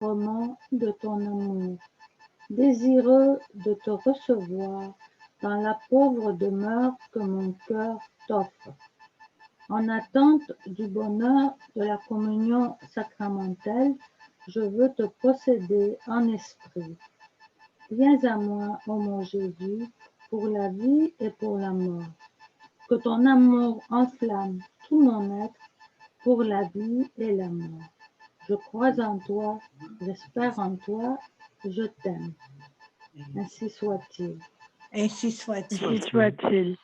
roman de ton amour, désireux de te recevoir dans la pauvre demeure que mon cœur t'offre. En attente du bonheur de la communion sacramentelle, je veux te posséder en esprit. Viens à moi, ô mon Jésus, pour la vie et pour la mort. Que ton amour enflamme tout mon être pour la vie et la mort. Je crois en toi, j'espère en toi, je t'aime. Ainsi soit-il. Ainsi soit-il. Ainsi soit-il.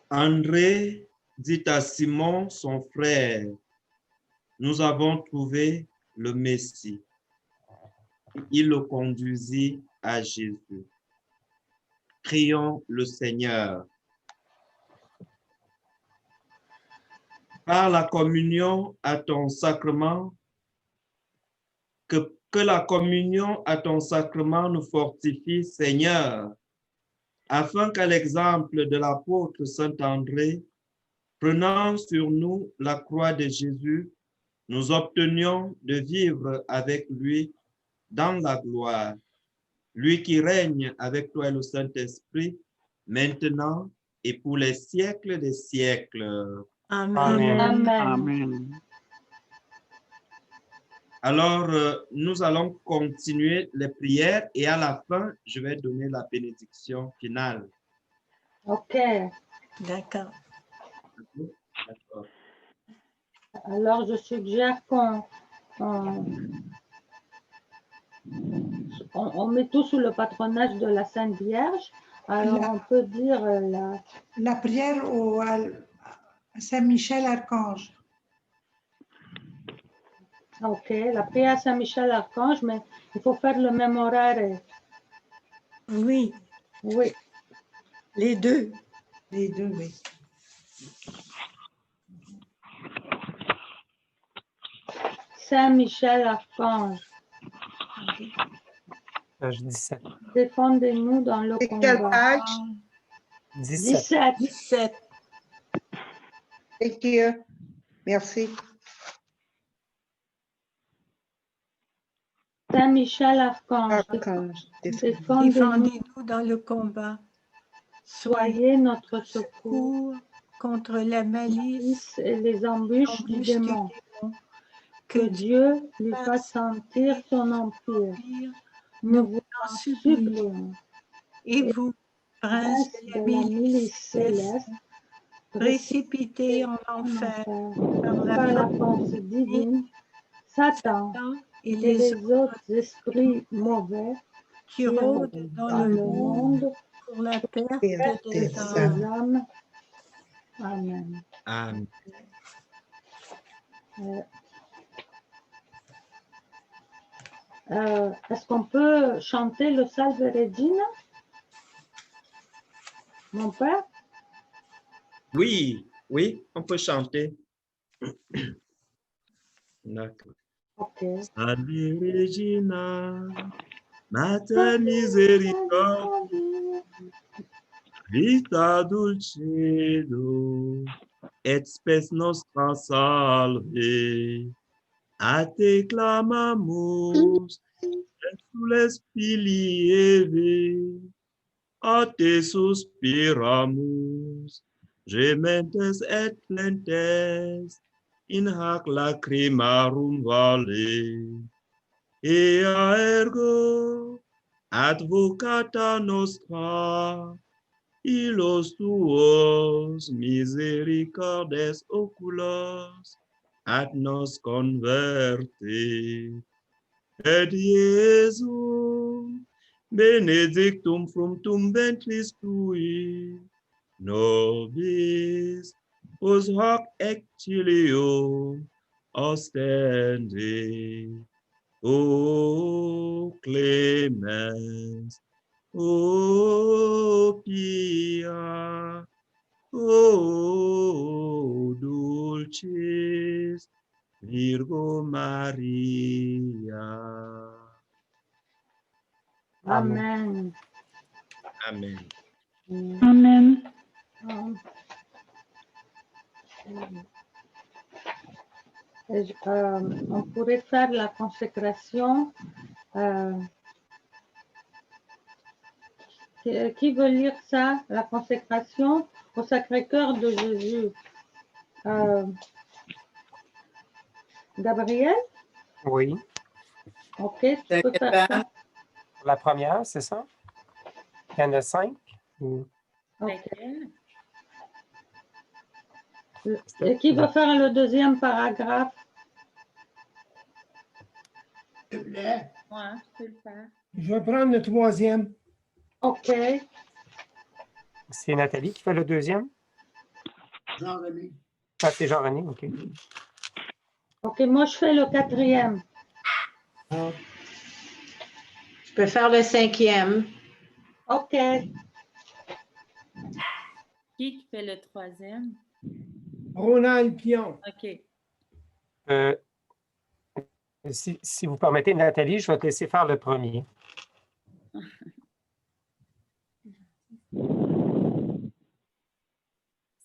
André dit à Simon, son frère, nous avons trouvé le Messie. Il le conduisit à Jésus. Prions le Seigneur. Par la communion à ton sacrement, que la communion à ton sacrement nous fortifie, Seigneur, afin qu'à l'exemple de l'apôtre Saint André, prenant sur nous la croix de Jésus, nous obtenions de vivre avec lui dans la gloire. Lui qui règne avec toi et le Saint-Esprit, maintenant et pour les siècles des siècles. Amen. Amen. Amen. Amen. Alors, nous allons continuer les prières et à la fin, je vais donner la bénédiction finale. Ok. D'accord. D'accord. Alors, je suggère on met tout sous le patronage de la Sainte Vierge. Alors, on peut dire La prière à Saint-Michel Archange. ok, la prière à Saint-Michel Archange, mais il faut faire le même horaire. Oui, Oui. les deux. Les deux, oui. Saint-Michel Archange, Page 17. défendez-nous dans le C'est quelle combat. page? 17. 17. Thank you. Merci. Saint-Michel Archange, Archange, défendez-nous, Défendez-nous dans le combat. soyez notre secours Secours contre la malice et les embûches du démon. Que Dieu lui fasse sentir son empire. Nous vous en supplions. Et vous, prince Prince de de la la milice milice céleste, céleste, précipité en enfer par par la la force divine, Satan et et les les autres esprits mauvais qui rôdent dans dans le le monde monde pour la perte Perte des des âmes. des âmes. Amen. Amen. Est-ce qu'on peut chanter le Salve Regina, mon père? Oui, oui, on peut chanter. D'accord. Ok. Salve Regina, Mater misericordiae, vita dulcedo, et spes nostra salve. A te clamamus, exules filii Eve, a te suspiramus, gementes et plentes, in hac lacrimarum vale. Ea ergo, advocata nostra, illos tuos misericordes oculos, ad nos converte. Et Iesum, benedictum fructum ventris tui, nobis pos hoc exilio ostende. O clemens, o pia, O dulcis Virgo Maria. Amen. Amen. Amen. On pourrait faire la consécration. Qui veut lire ça? La consécration au Sacré-Cœur de Jésus. Gabriel? Oui. Ok, tu peux faire ça. Pour la première, c'est ça? Il y en a 5? Ok. Et qui veut faire le deuxième paragraphe? S'il te plaît. Moi, je peux le faire. Je vais prendre le troisième. Ok. C'est Nathalie qui fait le deuxième? Jean-René. Ah, c'est Jean-René, OK. Ok, moi je fais le quatrième. Je peux faire le cinquième. Ok. Qui fait le troisième? Ronald Pion. OK. Si vous permettez, Nathalie, je vais te laisser faire le premier.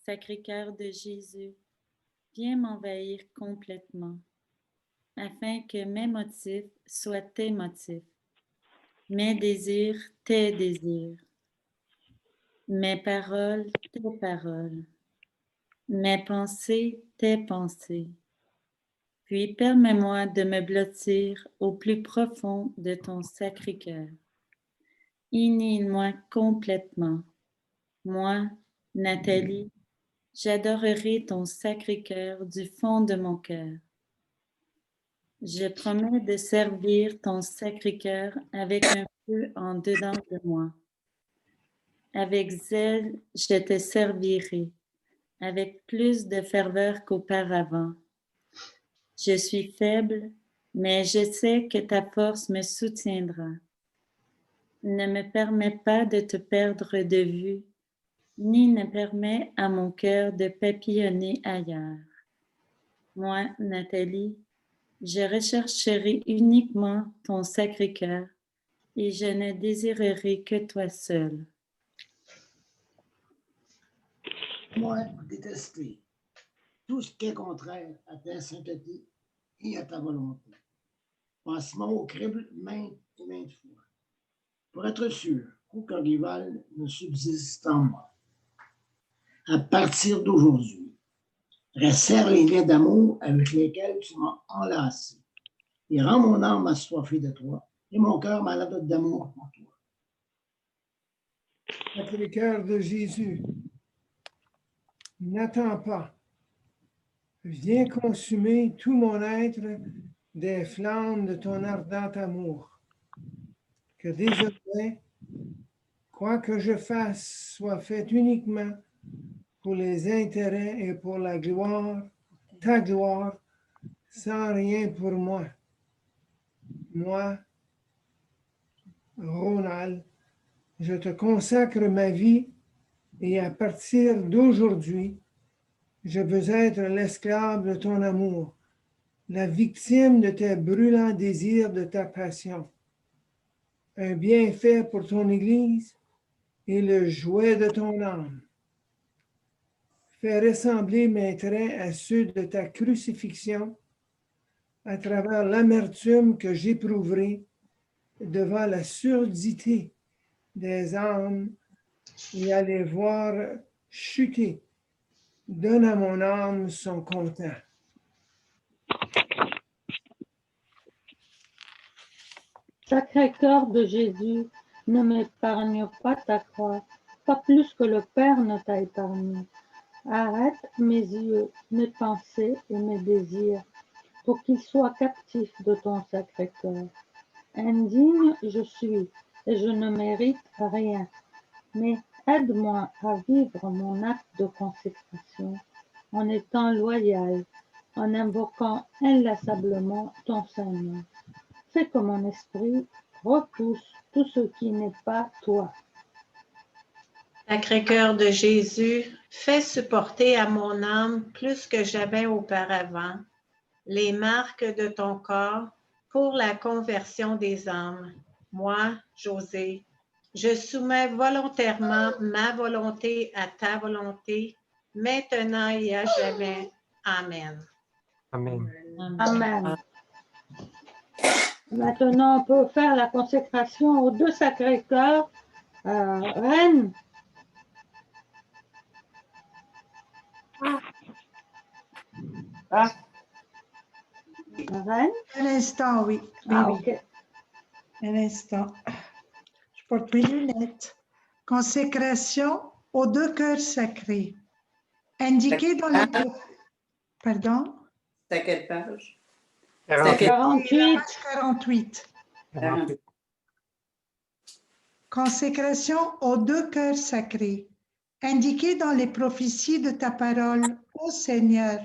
Sacré-Cœur de Jésus, viens m'envahir complètement, afin que mes motifs soient tes motifs, mes désirs tes désirs, mes paroles tes paroles, mes pensées tes pensées. Puis permets-moi de me blottir au plus profond de ton Sacré-Cœur. Inonde-moi complètement. Moi, Nathalie, j'adorerai ton Sacré-Cœur du fond de mon cœur. Je promets de servir ton Sacré-Cœur avec un feu en dedans de moi. Avec zèle, je te servirai, avec plus de ferveur qu'auparavant. Je suis faible, mais je sais que ta force me soutiendra. Ne me permets pas de te perdre de vue, ni ne permets à mon cœur de papillonner ailleurs. Moi, Nathalie, je rechercherai uniquement ton Sacré-Cœur et je ne désirerai que toi seule. Moi, détester tout ce qui est contraire à ta sainteté et à ta volonté. Passe-moi au crible maintes et maintes fois, pour être sûr qu'aucun rival ne subsiste en moi. À partir d'aujourd'hui, resserre les liens d'amour avec lesquels tu m'as enlacé et rends mon âme assoiffée de toi et mon cœur malade d'amour pour toi. Sacré-Cœur de Jésus, n'attends pas. Viens consumer tout mon être des flammes de ton ardent amour. Que désormais, quoi que je fasse soit fait uniquement pour les intérêts et pour la gloire, ta gloire, sans rien pour moi. Moi, Ronald, je te consacre ma vie et à partir d'aujourd'hui, je veux être l'esclave de ton amour, la victime de tes brûlants désirs de ta passion, un bienfait pour ton Église et le jouet de ton âme. Fais ressembler mes traits à ceux de ta crucifixion à travers l'amertume que j'éprouverai devant la surdité des âmes et à les voir chuter. Donne à mon âme son content. Sacré-Cœur de Jésus, ne m'épargne pas ta croix, pas plus que le Père ne t'a épargné. Arrête mes yeux, mes pensées et mes désirs, pour qu'ils soient captifs de ton Sacré-Cœur. Indigne je suis, et je ne mérite rien, mais aide-moi à vivre mon acte de consécration en étant loyal, en invoquant inlassablement ton Saint-Nom. Fais que mon esprit repousse tout ce qui n'est pas toi. Sacré-Cœur de Jésus, fais supporter à mon âme plus que jamais auparavant les marques de ton corps pour la conversion des âmes. Moi, José, je soumets volontairement ma volonté à ta volonté, maintenant et à jamais. Amen. Amen. Amen. Maintenant, on peut faire la consécration aux deux Sacré-Cœurs. Reine. Reine. Un instant, oui. Ah, oui. ok. Un instant. Je porte mes lunettes. Consécration aux deux cœurs sacrés. Indiqué dans la... Pardon? C'est à quelle page? 48. 48. Page 48. 48. Consécration aux deux cœurs sacrés. Indiqué dans les prophéties de ta parole, ô Seigneur.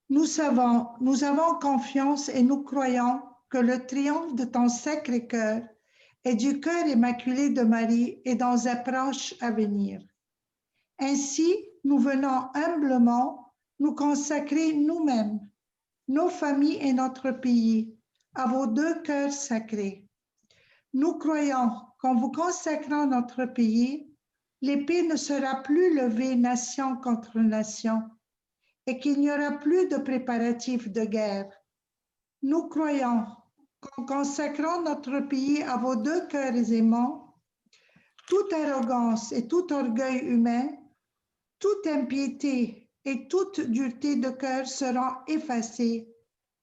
Nous avons confiance et nous croyons que le triomphe de ton Sacré-Cœur et du cœur immaculé de Marie est dans un proche avenir. Ainsi, nous venons humblement nous consacrer nous-mêmes, nos familles et notre pays à vos deux cœurs sacrés. Nous croyons qu'en vous consacrant notre pays, l'épée ne sera plus levée nation contre nation et qu'il n'y aura plus de préparatifs de guerre. Nous croyons qu'en consacrant notre pays à vos deux cœurs aimants, toute arrogance et tout orgueil humain, toute impiété et toute dureté de cœur seront effacées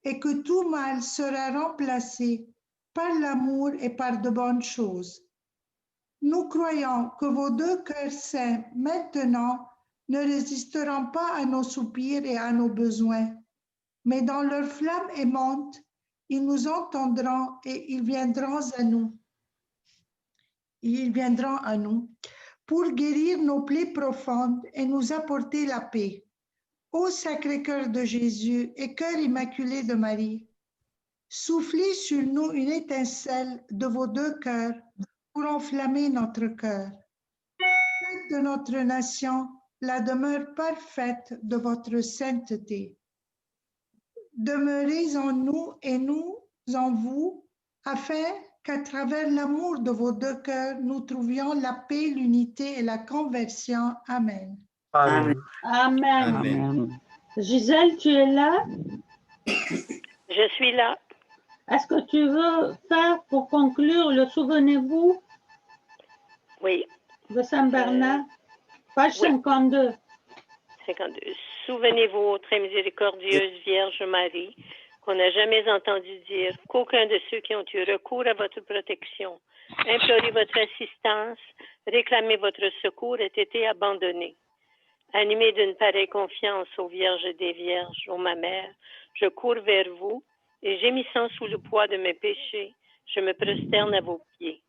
et que tout mal sera remplacé par l'amour et par de bonnes choses. Nous croyons que vos deux cœurs saints maintenant ne résisteront pas à nos soupirs et à nos besoins, mais dans leur flamme aimante, ils nous entendront et ils viendront à nous. Ils viendront à nous pour guérir nos plaies profondes et nous apporter la paix. Ô Sacré-Cœur de Jésus et Cœur immaculé de Marie, soufflez sur nous une étincelle de vos deux cœurs pour enflammer notre cœur. Faites de notre nation la demeure parfaite de votre sainteté. Demeurez en nous et nous en vous, afin qu'à travers l'amour de vos deux cœurs, nous trouvions la paix, l'unité et la conversion. Amen. Amen. Amen. Amen. Gisèle, tu es là? Je suis là. Est-ce que tu veux faire pour conclure le souvenez-vous Oui. de Saint Bernard? Page Oui. 52. 52. Souvenez-vous, très miséricordieuse Vierge Marie, qu'on n'a jamais entendu dire qu'aucun de ceux qui ont eu recours à votre protection, imploré votre assistance, réclamé votre secours, ait été abandonné. Animée d'une pareille confiance aux Vierges des Vierges, ô ma mère, je cours vers vous et gémissant sous le poids de mes péchés, je me prosterne à vos pieds.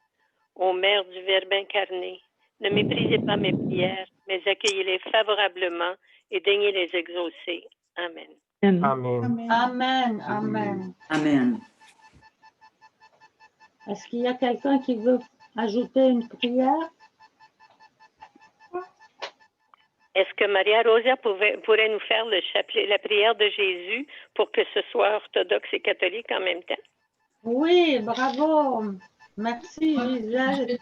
Ô Mère du Verbe incarné, ne méprisez pas mes prières, mais accueillez-les favorablement et daignez les exaucer. Amen. Amen. Amen. Amen. Amen. Est-ce qu'il y a quelqu'un qui veut ajouter une prière? Est-ce que Maria Rosa pourrait nous faire le chapelet, la prière de Jésus pour que ce soit orthodoxe et catholique en même temps? Oui, bravo. Merci, Gisèle.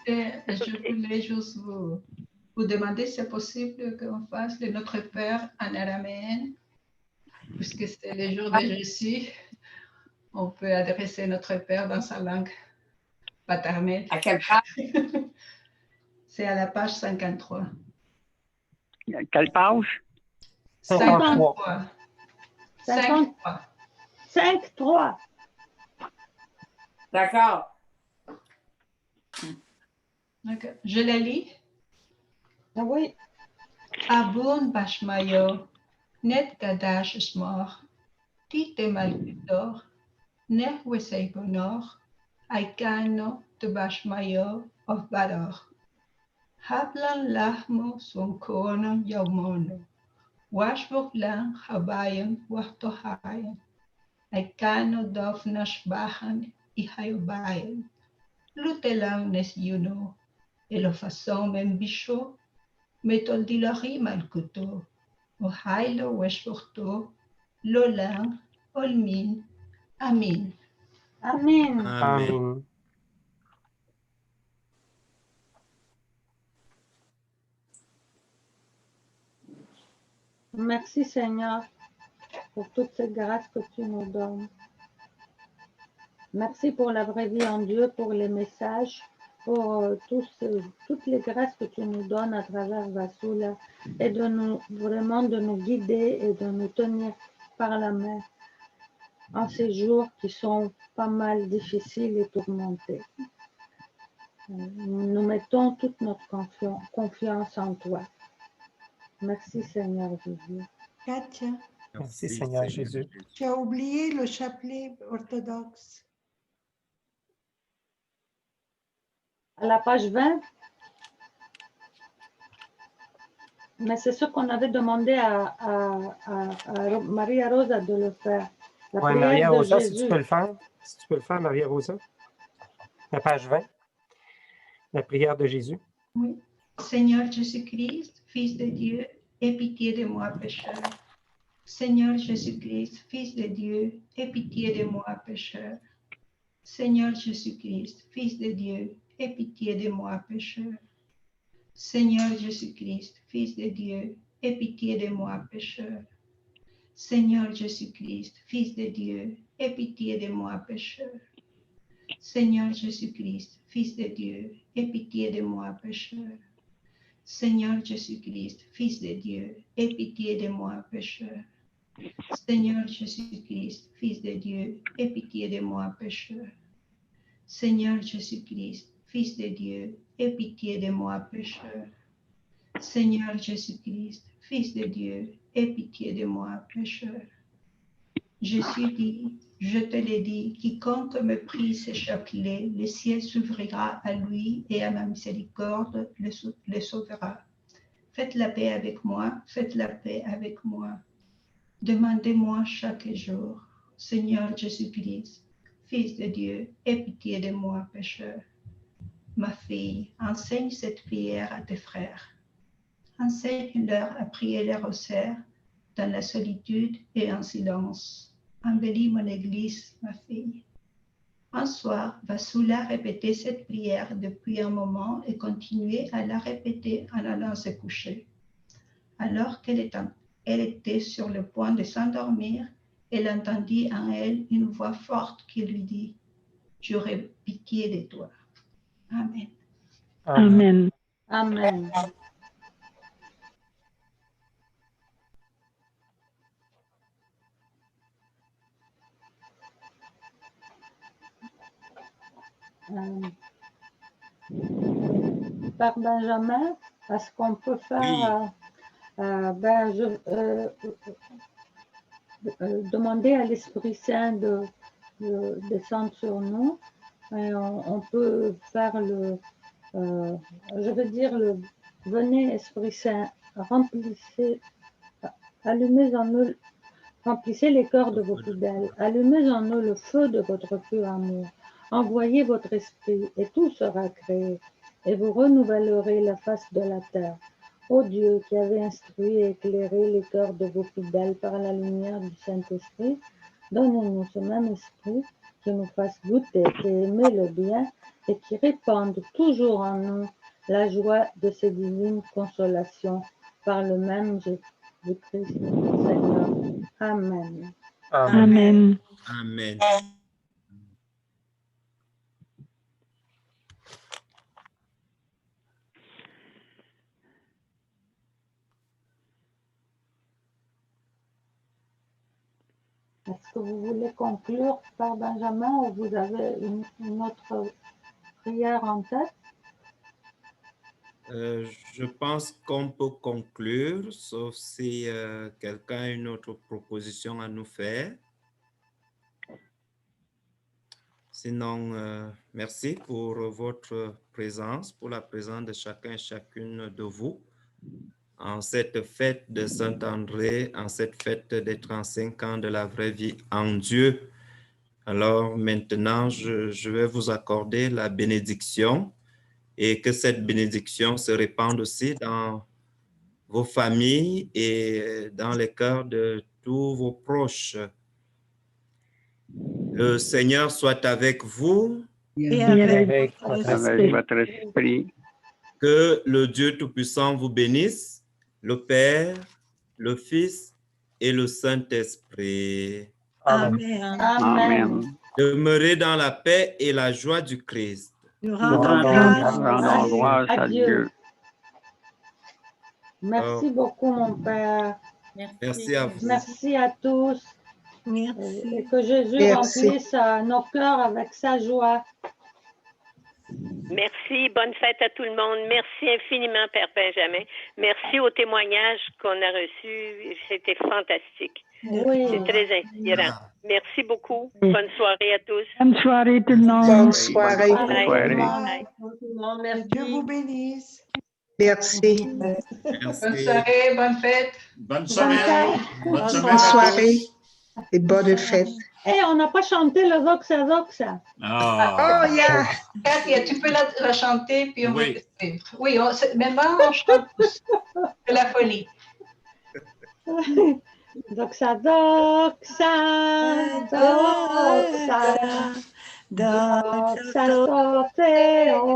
Je voulais juste vous demander si c'est possible qu'on fasse le Notre Père en araméen, puisque c'est le jour de Jésus. On peut adresser Notre Père dans sa langue paternelle. À quelle page? C'est à la page 53. Quelle page? 53. 53. 5-3. D'accord. D'accord. Je la lis. Oui. Abun bashmayo, net gadash smor, tite malpitor, ne weseigonor, aikano de bashmayo of bador. Hablan lahmo son konan yaumono, washbok lang habayan wachtohayan, aikano dofnash bahan ihayobayan, lutelang nes yuno, elofasom en bisho, מתולדילרי מלכותו, וחיילו ושפוכתו, לעולם עולמין. אמין. Amen. Amen. Merci Seigneur pour toutes ces grâces que tu nous donnes. Merci pour la vraie vie en Dieu, pour les messages, pour toutes les grâces que tu nous donnes à travers Vasula et de nous vraiment de nous guider et de nous tenir par la main en ces jours qui sont pas mal difficiles et tourmentés. Nous mettons toute notre confiance en toi. Merci Seigneur Jésus. Katia, Merci Seigneur Jésus. tu as oublié le chapelet orthodoxe. À la page 20, mais c'est ce qu'on avait demandé à Maria Rosa de le faire. La Oui, prière Maria de Rosa, Jésus. si tu peux le faire. Si tu peux le faire, Maria Rosa. La page 20. La prière de Jésus. Oui. Seigneur Jésus-Christ, Fils de Dieu, aie pitié de moi, pécheur. Seigneur Jésus-Christ, Fils de Dieu, aie pitié de moi, pécheur. Seigneur Jésus-Christ, Fils de Dieu, aie pitié de moi, pécheur. Seigneur Jésus-Christ, Fils de Dieu, aie pitié de moi, pécheur. Seigneur Jésus-Christ, Fils de Dieu, aie pitié de moi, pécheur. Seigneur Jésus-Christ, Fils de Dieu, aie pitié de moi, pécheur. Seigneur Jésus-Christ, Fils de Dieu, aie pitié de moi, pécheur. Seigneur Jésus-Christ, Fils de Dieu, aie pitié de moi, pécheur. Seigneur Jésus-Christ, Fils de Dieu, aie pitié de moi, pécheur. Seigneur Jésus-Christ, Fils de Dieu, aie pitié de moi, pécheur. Jésus dit, je te l'ai dit, quiconque me prie ce chapelet, le ciel s'ouvrira à lui et à ma miséricorde le sauvera. Faites la paix avec moi, faites la paix avec moi. Demandez-moi chaque jour, Seigneur Jésus-Christ, Fils de Dieu, aie pitié de moi, pécheur. Ma fille, enseigne cette prière à tes frères. Enseigne-leur à prier les rosaires dans la solitude et en silence. Embellis mon Église, ma fille. Un soir, Vasula répétait cette prière depuis un moment et continuait à la répéter en allant se coucher. Alors qu'elle était sur le point de s'endormir, elle entendit en elle une voix forte qui lui dit « J'aurai pitié de toi. » Amen. Amen. Amen. Par Benjamin, est-ce qu'on peut faire demander à l'Esprit Saint de descendre sur nous et on peut faire je veux dire venez Esprit Saint, remplissez les cœurs de vos fidèles, allumez en eux le feu de votre pur amour, envoyez votre esprit et tout sera créé et vous renouvellerez la face de la terre. Ô Dieu qui avez instruit et éclairé les cœurs de vos fidèles par la lumière du Saint-Esprit, donnez-nous ce même esprit qui nous fasse goûter et aimer le bien et qui répande toujours en nous la joie de ces divines consolations par le même Jésus-Christ, notre Seigneur. Amen. Amen. Amen. Est-ce que vous voulez conclure par Benjamin ou vous avez une autre prière en tête? Je pense qu'on peut conclure, sauf si quelqu'un a une autre proposition à nous faire. Sinon, merci pour votre présence, pour la présence de chacun et chacune de vous en cette fête de Saint-André, en cette fête des 35 ans de la vraie vie en Dieu. Alors maintenant, je vais vous accorder la bénédiction et que cette bénédiction se répande aussi dans vos familles et dans les cœurs de tous vos proches. Le Seigneur soit avec vous. Et avec Avec votre esprit. Que le Dieu Tout-Puissant vous bénisse, le Père, le Fils et le Saint-Esprit. Amen. Amen. Demeurez dans la paix et la joie du Christ. Nous rendons rendons grâce grâce. Rendons grâce à Dieu. Merci beaucoup, mon Père. Merci à vous. Merci à tous. Et Merci. que Jésus Merci. remplisse nos cœurs avec sa joie. Merci. Bonne fête à tout le monde. Merci infiniment, Père Benjamin. Merci au témoignage qu'on a reçu. C'était fantastique. Oui. C'est très inspirant. Merci beaucoup. Bonne soirée à tous. Bonne soirée tout le monde. Bonne soirée. Bye. soirée. Bye. Dieu vous bénisse. Merci. Bonne soirée, bonne fête. Bonne soirée. Bonne semaine Bonne à soirée tous. et bonne fête. Eh, on n'a pas chanté le Voxa Voxa. Ah. Oh, yeah. Katia, tu peux la chanter, puis on Oui. va te suivre. Oui, maintenant on chante tous. C'est la folie. Doxa, doxa, doxa, doxa, doxeo.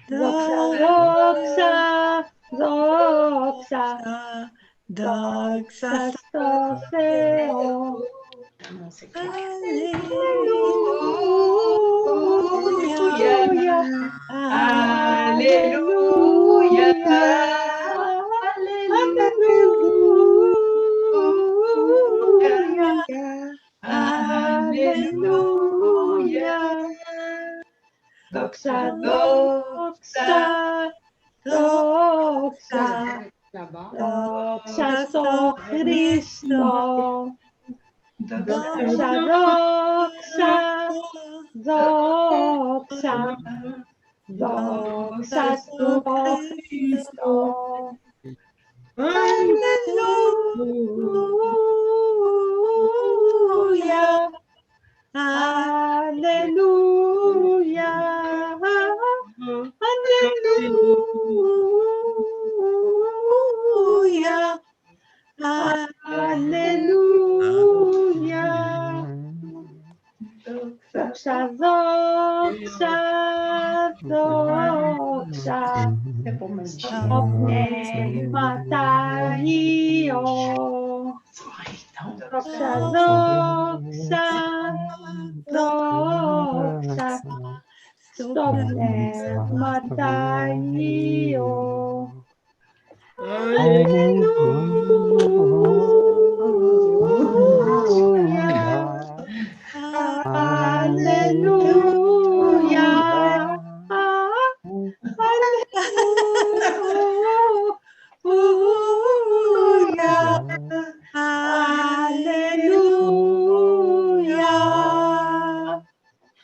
Doxa, doxa, doxa, doxa, doxeo. Alléluia. Alléluia. Doxa, doxa, doxa, doxa, so Cristo. Doxa, doxa, doxa, doxa, so Cristo. Alléluia. Alléluia. Alléluia. Alléluia. Doxa, doxa, doxa. Opne mataio. Doxa, doxa, doxa. Stopne mataio. Alléluia. Alléluia.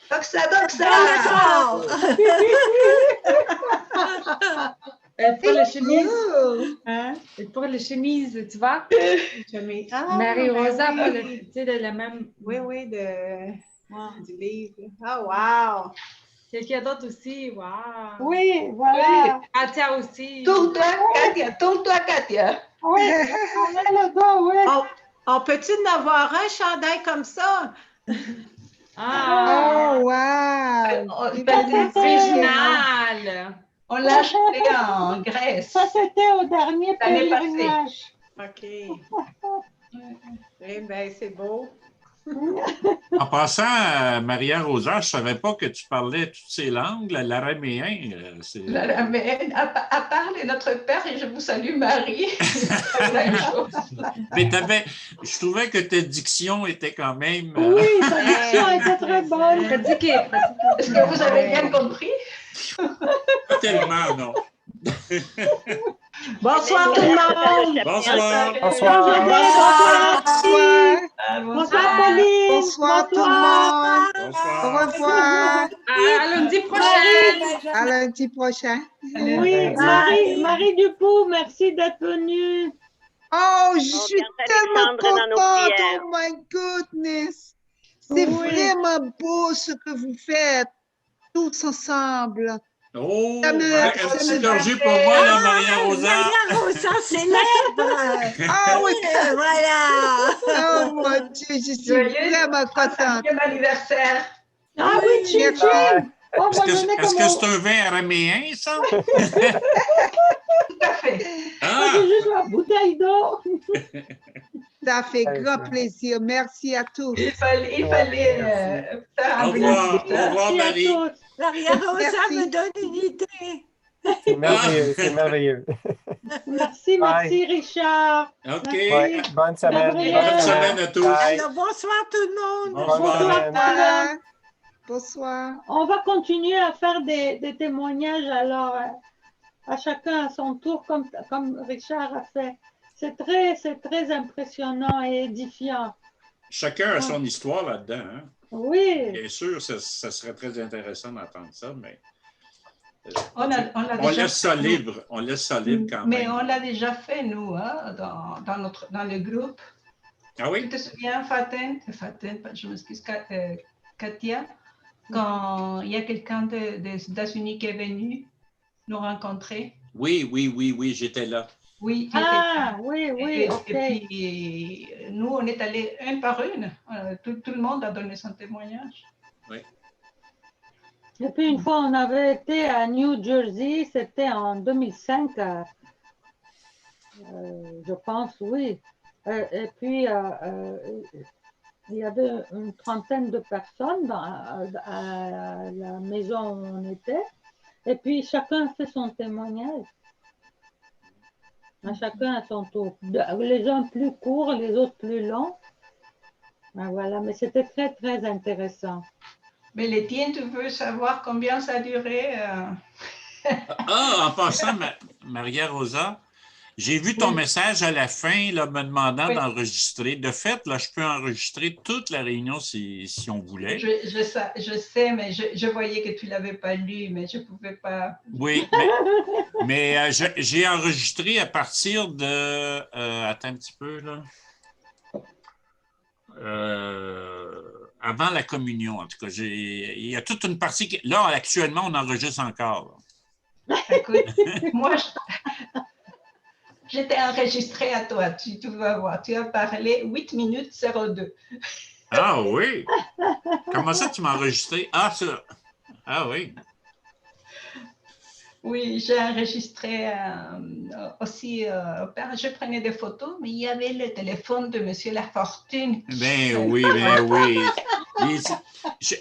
Doxa, doxa. Pour la chemise, pour la chemise, tu vois? Marie-Rosa, pour le, tu sais, de la même. Oui, oui, du livre. Oh, wow! Quelqu'un d'autre aussi, wow! Oui, voilà. Katia aussi. Tourne-toi, Katia. Tourne-toi, Katia. Oui, on met le dos, oui. On peut-tu en avoir un chandail comme ça? Oh, wow. Original. On l'a acheté en Grèce. Ça, c'était au dernier L'année pèlerinage. OK. Eh bien, c'est beau. En passant, Maria-Rosa, je ne savais pas que tu parlais toutes ces langues, l'araméen. L'araméen, à part notre Père et je vous salue Marie. C'est la même chose. Mais je trouvais que ta diction était quand même... Oui, ta diction était très bonne. Pratiquée. Est-ce que vous avez bien compris? Pas tellement, non. Bonsoir tout le monde. Bonsoir. Bonsoir. Bonsoir, Pauline. Bonsoir tout le monde. Bonsoir. Au revoir. À lundi prochain. À lundi prochain. Oui, Marie Dupoux, merci d'être venue. Oh, je suis tellement Alexandre dans nos contente. prières. Oh my goodness. C'est Oui. vraiment beau ce que vous faites tous ensemble. Oh, Ça me- un ça petit me gorgée fait- pour moi, là, Maria Rosa. Maria Rosa célèbre. Ah oui. Voilà. Oh mon Dieu, je suis Joyeux vraiment contente. 65e anniversaire. Ah oui, Chin Merci. Chin! Oh, moi, Est-ce j'en ai que comme c'est un vin araméen, ça? Tout à fait. Moi, Ah! j'ai juste la bouteille d'eau. Ça fait Ouais, grand ça. plaisir. Merci à tous. Il fallait Merci. faire Au un revoir, bénéfice. au revoir, Merci à Marie. tous. Maria Rosa Merci. me donne une idée. C'est merveilleux, c'est merveilleux. Merci, merci, Richard. OK. Ouais, bonne semaine. Gabriel. Bonne semaine à tous. Bye. Alors, bonsoir tout le monde. Bonsoir. Bonsoir, semaine. tout le monde. Bonsoir. On va continuer à faire des témoignages, alors à chacun à son tour, comme Richard a fait. C'est très impressionnant et édifiant. Chacun a son histoire là-dedans. Hein? Oui. Bien sûr, ça serait très intéressant d'entendre ça, mais On l'a on déjà laisse ça fait, libre. On laisse ça libre quand mais même. on l'a déjà fait, nous, hein, dans le groupe. Ah Tu oui? te souviens, Faten, je m'excuse, Katia, quand il y a quelqu'un des États-Unis qui est venu nous rencontrer? Oui, j'étais là. Oui, tu étais Ah, là. oui, Et ok. puis, nous, on est allés une par une. Tout le monde a donné son témoignage. Oui. Et puis une fois, on avait été à New Jersey, c'était en 2005, je pense, oui. Et puis, il y avait une trentaine de personnes à la maison où on était. Et puis, chacun fait son témoignage. Chacun à son tour. Les uns plus courts, les autres plus longs. Ben voilà, mais c'était très intéressant. Mais les tiens, tu veux savoir combien ça a duré? En passant, Maria Rosa, j'ai vu ton message à la fin là, me demandant d'enregistrer. De fait, là, je peux enregistrer toute la réunion si on voulait. Je sais, mais je voyais que tu ne l'avais pas lu, mais je ne pouvais pas. Oui, mais j'ai enregistré à partir de... attends un petit peu, là. Avant la communion, en tout cas. Il y a toute une partie... Là, actuellement, on enregistre encore. Écoute, moi, j'étais enregistré à toi. Tu vas voir. Tu as parlé 8 minutes 02. Ah oui? Comment ça, tu m'as enregistré? Ah, ça. Ah oui. Oui, j'ai enregistré aussi. Je prenais des photos, mais il y avait le téléphone de M. Lafortune. Ben oui.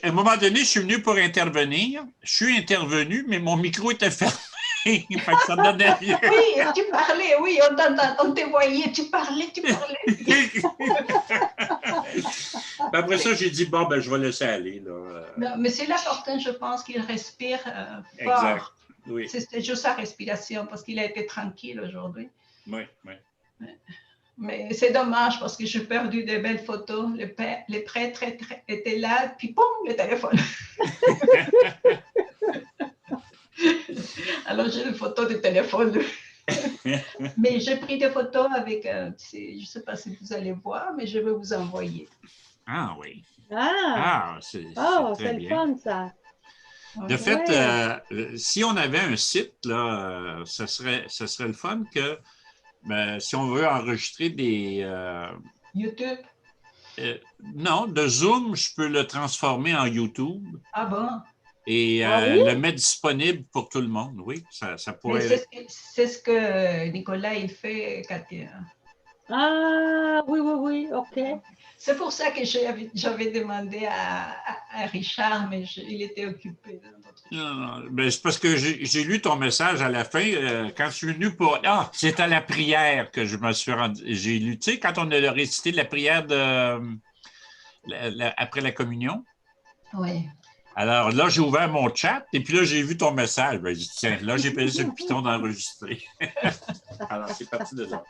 À un moment donné, je suis venu pour intervenir. Je suis intervenu, mais mon micro était fermé. Fait que ça me donnait rien. Oui, tu parlais, oui, on te voyait, tu parlais. Après ça, j'ai dit, bon, ben, je vais laisser aller. Là. Non, M. Lafortune, je pense qu'il respire Exact. fort. Oui. C'était juste sa respiration parce qu'il a été tranquille aujourd'hui. Oui. Mais c'est dommage parce que j'ai perdu de belles photos. Les prêtres étaient là, puis boum, le téléphone. Alors j'ai des photos de téléphone. Mais j'ai pris des photos avec, je ne sais pas si vous allez voir, mais je vais vous envoyer. Ah oui. C'est très le bien. fun, ça. De fait, si on avait un site, là, ça serait le fun que si on veut enregistrer des... YouTube? Non, de Zoom, je peux le transformer en YouTube. Ah bon? Et oui? le mettre disponible pour tout le monde, oui. Ça pourrait... C'est ce que Nicolas, il fait, Katia. Ah, oui, ok. C'est pour ça que j'avais demandé à Richard, mais il était occupé. Non, ben, c'est parce que j'ai lu ton message à la fin. Quand je suis venu pour... Ah, c'est à la prière que je me suis rendu. J'ai lu, tu sais, quand on a récité la prière après la communion. Oui. Alors là, j'ai ouvert mon chat et puis là, j'ai vu ton message. Ben, j'ai dit, tiens, là, j'ai payé sur le piton d'enregistrer. Alors, c'est parti de là.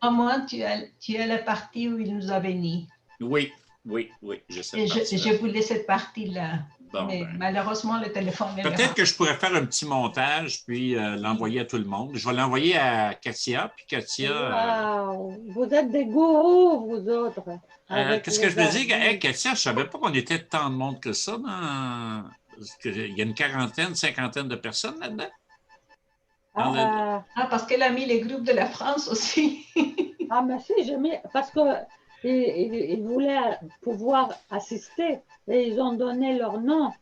Au moins, tu as la partie où il nous a bénis. Oui, je sais. Et je voulais cette partie-là. Bon, mais malheureusement, le téléphone est là. Peut-être que je pourrais faire un petit montage puis l'envoyer à tout le monde. Je vais l'envoyer à Katia. Puis Katia. Wow. Vous êtes des gourous, vous autres. Qu'est-ce que je me dis? Hey, Katia, je ne savais pas qu'on était tant de monde que ça Il y a une quarantaine, cinquantaine de personnes là-dedans? Ah, parce qu'elle a mis les groupes de la France aussi. ah, mais si, j'ai mis, parce que ils voulaient pouvoir assister et ils ont donné leur nom.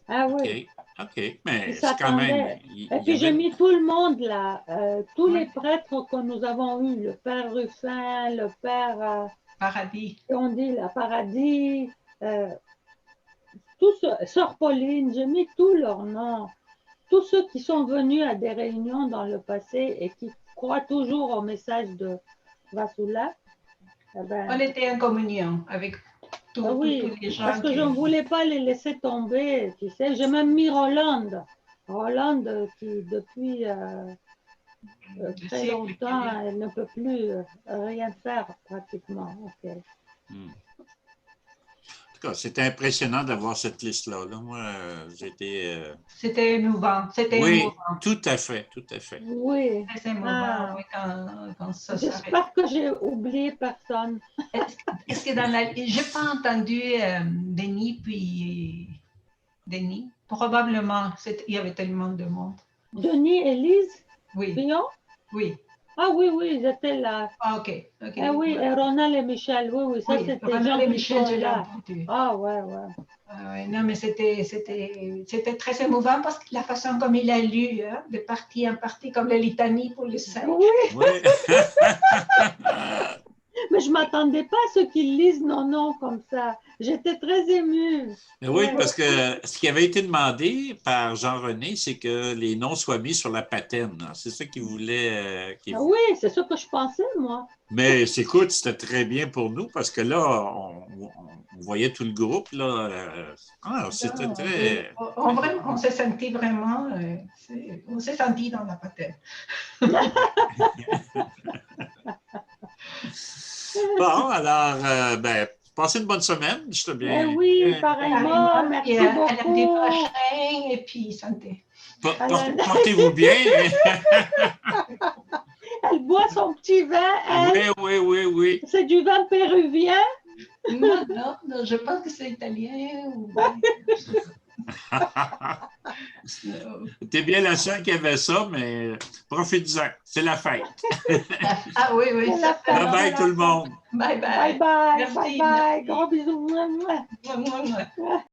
Ah oui. OK, mais Ils c'est quand même... s'attendaient. il Et y puis j'ai avait- mis tout le monde là, tous les prêtres que nous avons eus, le père Ruffin, le père, Paradis. on dit la Paradis, tous, Sœur Pauline, j'ai mis tous leurs noms. Tous ceux qui sont venus à des réunions dans le passé et qui croient toujours au message de Vasula, eh ben, On était en communion avec tous oui, les gens. parce que je ne voulais pas les laisser tomber, tu sais. J'ai même mis Roland. Roland qui, depuis très longtemps, elle ne peut plus rien faire pratiquement. Ok. En tout cas, c'était impressionnant d'avoir cette liste-là. Là. Moi, j'étais... C'était émouvant. C'était Oui, émouvant. tout à fait, tout à fait. Oui. Très émouvant, oui, quand ça s'arrête. J'espère que j'ai oublié personne. Est-ce que dans la... J'ai pas entendu Denis puis Denis. Probablement, il y avait tellement de monde. Denis et Lise? Oui. Fillon? Oui. Ah oui, oui, ils étaient là. Ah, OK. Ah oui, et Ronald et Michel, oui, oui, ça Oui, c'était Ronald gens et qui Michel, sont je l'ai là. entendu. Ah ouais, ouais. Non, mais c'était très émouvant parce que la façon comme il a lu, hein, de partie en partie, comme la litanie pour les saints. Oui. Mais je ne m'attendais pas à ce qu'ils lisent nos noms comme ça. J'étais très émue. Mais oui, parce que ce qui avait été demandé par Jean-René, c'est que les noms soient mis sur la patène. C'est ça qu'il voulait. Ah oui, c'est ce que je pensais, moi. Mais écoute, c'était très bien pour nous parce que là, on voyait tout le groupe. Là, c'était très... On s'est senti vraiment, on s'est senti dans la patène. Bon, alors, passez une bonne semaine. Je te bien. Oui, pareillement. Merci beaucoup. À lundi prochain et puis santé. Portez-vous bien. Elle boit son petit vin. Elle. Oui. C'est du vin péruvien? Non, je pense que c'est italien. T'es bien la seule qui avait ça, mais profite-en. C'est la fête. Ah oui, ça fait. Bye bye tout le monde. Bye bye. Bye bye. Merci. Bye bye. Gros bisous. Mouah, mouah, mouah.